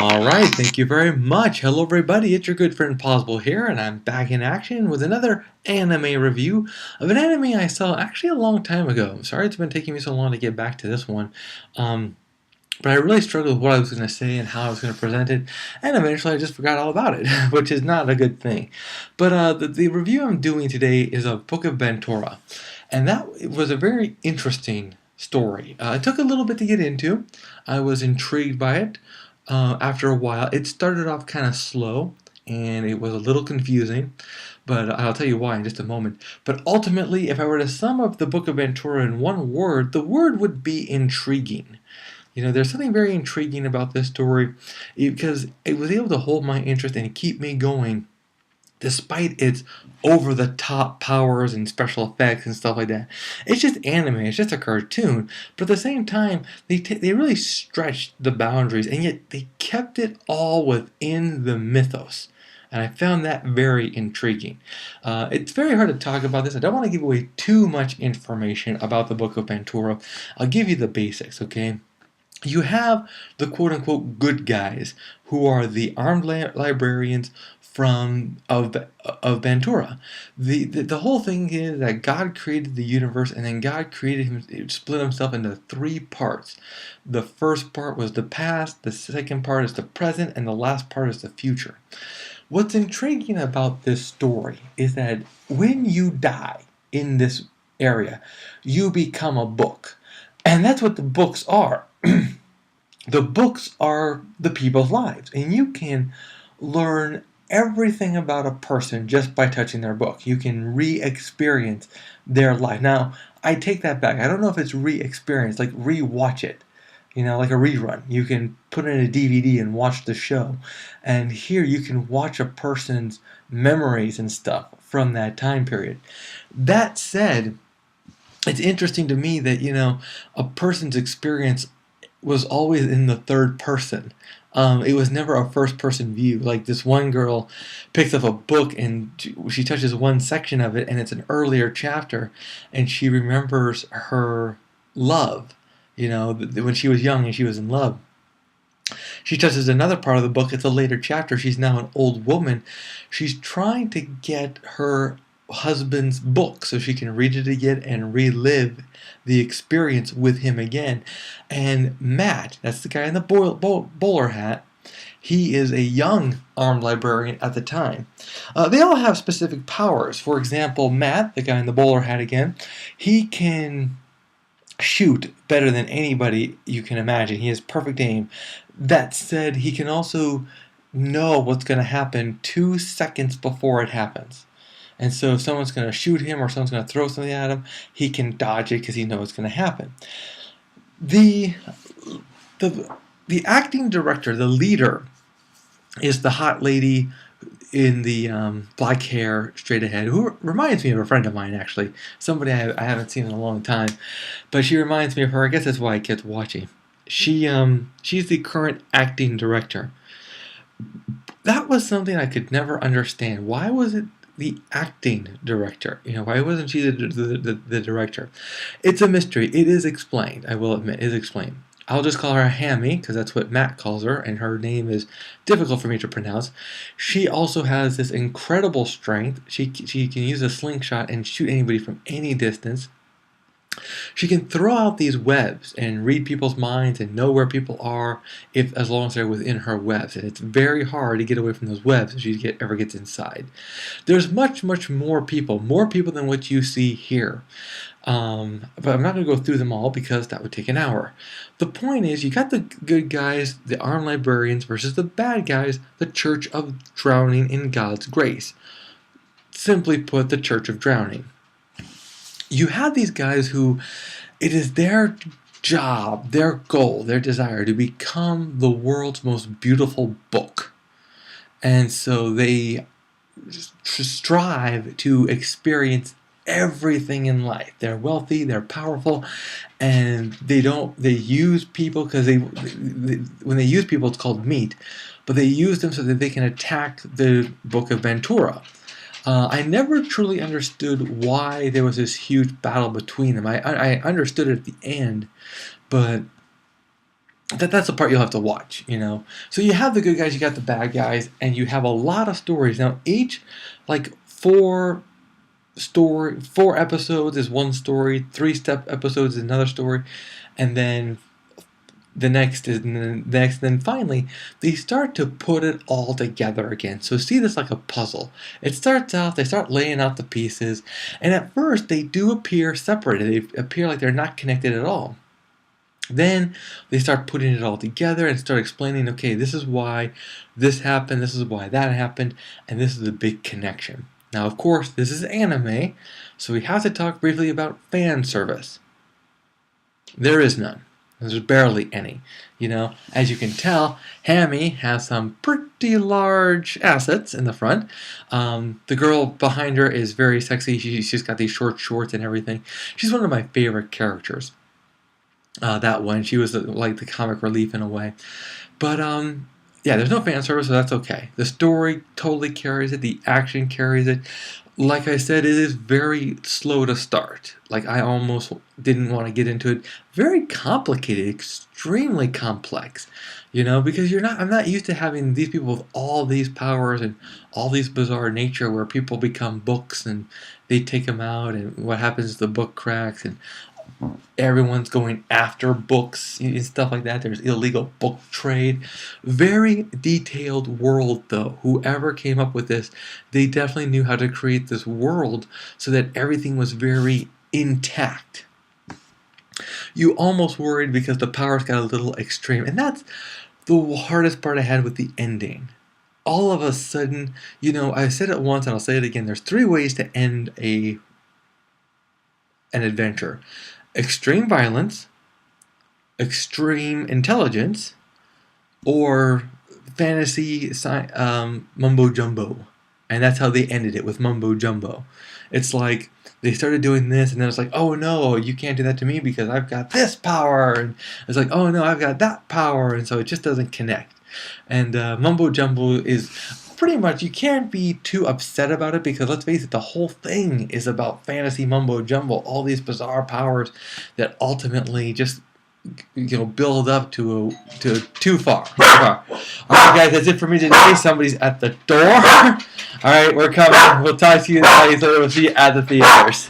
Alright, thank you very much. Hello everybody, it's your good friend Pozzible here, and I'm back in action with another anime review of an anime I saw actually a long time ago. Sorry it's been taking me so long to get back to this one. But I really struggled with what I was going to say and how I was going to present it, and eventually I just forgot all about it, which is not a good thing. But the review I'm doing today is of Book of Bantarro, and that was a very interesting story. It took a little bit to get into. I was intrigued by it. After a while, it started off kind of slow, and it was a little confusing, but I'll tell you why in just a moment. But ultimately, if I were to sum up the Book of Bantarro in one word, the word would be intriguing. You know, there's something very intriguing about this story because it was able to hold my interest and keep me going despite its over-the-top powers and special effects and stuff like that. It's just anime, it's just a cartoon, but at the same time, they really stretched the boundaries, and yet they kept it all within the mythos. And I found that very intriguing. It's very hard to talk about this. I don't want to give away too much information about the Book of Bantarro. I'll give you the basics, okay? You have the quote-unquote good guys, who are the armed librarians of Bantarro. The whole thing is that God created the universe, and then God split himself into three parts. The first part was the past, the second part is the present, and the last part is the future. What's intriguing about this story is that when you die in this area, you become a book. And that's what the books are. The books are the people's lives, and you can learn everything about a person just by touching their book. You can re-experience their life. Now, I take that back. I don't know if it's re-experience, like re-watch it, you know, like a rerun. You can put in a DVD and watch the show, and here you can watch a person's memories and stuff from that time period. That said, it's interesting to me that, you know, a person's experience was always in the third person. It was never a first person view. Like this one girl picks up a book and she touches one section of it, and it's an earlier chapter, and she remembers her love, you know, when she was young and she was in love. She touches another part of the book, it's a later chapter, she's now an old woman. She's trying to get her husband's book so she can read it again and relive the experience with him again. And Matt, that's the guy in the bowler hat, he is a young armed librarian at the time. They all have specific powers. For example, Matt, the guy in the bowler hat again, he can shoot better than anybody you can imagine. He has perfect aim. That said, he can also know what's going to happen 2 seconds before it happens. And so if someone's going to shoot him or someone's going to throw something at him, he can dodge it because he knows what's going to happen. The acting director, the leader, is the hot lady in the black hair, straight ahead, who reminds me of a friend of mine, actually. Somebody I haven't seen in a long time. But she reminds me of her. I guess that's why I kept watching. She's the current acting director. That was something I could never understand. Why was it the acting director? You know, why wasn't she the director? It's a mystery. It is explained, I will admit. It is explained. I'll just call her Hammy, because that's what Matt calls her, and her name is difficult for me to pronounce. She also has this incredible strength. She can use a slingshot and shoot anybody from any distance. She can throw out these webs and read people's minds and know where people are as long as they're within her webs. And it's very hard to get away from those webs if she ever gets inside. There's much more people than what you see here. But I'm not going to go through them all because that would take an hour. The point is, you got the good guys, the armed librarians, versus the bad guys, the Church of Drowning in God's Grace. Simply put, the Church of Drowning. You have these guys who, it is their job, their goal, their desire to become the world's most beautiful book. And so they strive to experience everything in life. They're wealthy, they're powerful, and they use people because when they use people, it's called meat, but they use them so that they can attack the Book of Bantarro. I never truly understood why there was this huge battle between them. I understood it at the end, but that's the part you'll have to watch, you know. So you have the good guys, you got the bad guys, and you have a lot of stories. Now each, like, four episodes is one story, 3-step episodes is another story, and then the next is the next, then finally they start to put it all together again. So see this like a puzzle. It starts out, they start laying out the pieces, and at first they do appear separated. They appear like they're not connected at all. Then they start putting it all together and start explaining, okay, this is why this happened, this is why that happened, and this is the big connection. Now, of course, this is anime, so we have to talk briefly about fan service. There is none. There's barely any. You know, as you can tell, Hammy has some pretty large assets in the front. The girl behind her is very sexy. She's got these short shorts and everything. She's one of my favorite characters. That one, she was like the comic relief in a way. But yeah, there's no fan service, so that's okay. The story totally carries it. The action carries it. Like I said, it is very slow to start. Like, I almost didn't want to get into it. Very complicated, extremely complex, you know, because I'm not used to having these people with all these powers and all these bizarre nature where people become books and they take them out, and what happens is the book cracks and everyone's going after books and stuff like that. There's illegal book trade. Very detailed world, though. Whoever came up with this, they definitely knew how to create this world so that everything was very intact. You almost worried because the powers got a little extreme, and that's the hardest part I had with the ending. All of a sudden, you know, I said it once and I'll say it again, there's 3 ways to end an adventure. Extreme violence, extreme intelligence, or fantasy mumbo jumbo. And that's how they ended it, with mumbo jumbo. It's like they started doing this, and then it's like, oh no, you can't do that to me because I've got this power. And it's like, oh no, I've got that power. And so it just doesn't connect. And mumbo jumbo is pretty much, you can't be too upset about it because, let's face it, the whole thing is about fantasy mumbo jumbo, all these bizarre powers that ultimately just, you know, build up to too far. All right, guys, that's it for me today. Somebody's at the door. All right, we're coming. We'll talk to you later. We'll see you at the theaters.